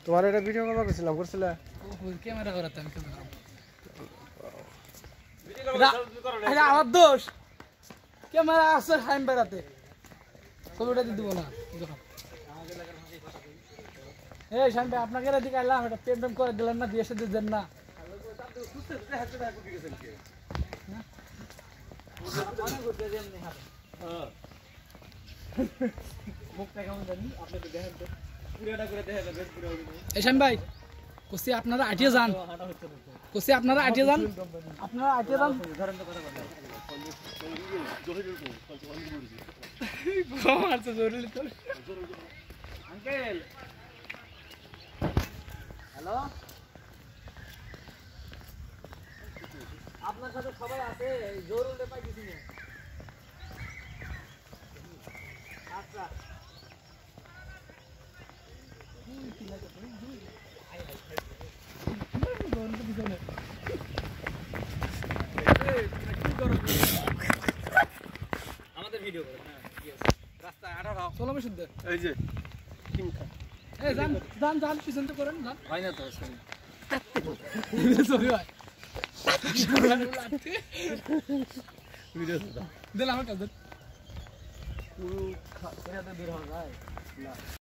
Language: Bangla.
তোমার এটা ভিডিও করবা কইছিলাম করছিলা ক্যামেরা করাতে আমি এটা আমার দোষ ক্যামেরা আছে টাইম বেরাতে ছবিটা দিয়ে দিব না এই শান ভাই আপনাকে এদিকে আইলাম এটা পেমেন্ট করে দিলেন না দিয়ে এসে দেন না শান ভাই কোসি আপনারা আটিয়ে যান কোসি আপনারা আটিয়ে যান আপনারা আটিয়ে যান আঙ্কেল হ্যালো আপনার সাথে সবাই আছে জরুরি পাই কিছু না আচ্ছা আমাদের ভিডিও করে রাস্তায় 18 চলো আমি শুনতে এই যে কিমকা এই জান জান জান পিছন তো করেন জান হয় না তো সরি ভাই ভিডিও দিলাম আমার কাছে পুরো খাতে বের হওয়া যায় না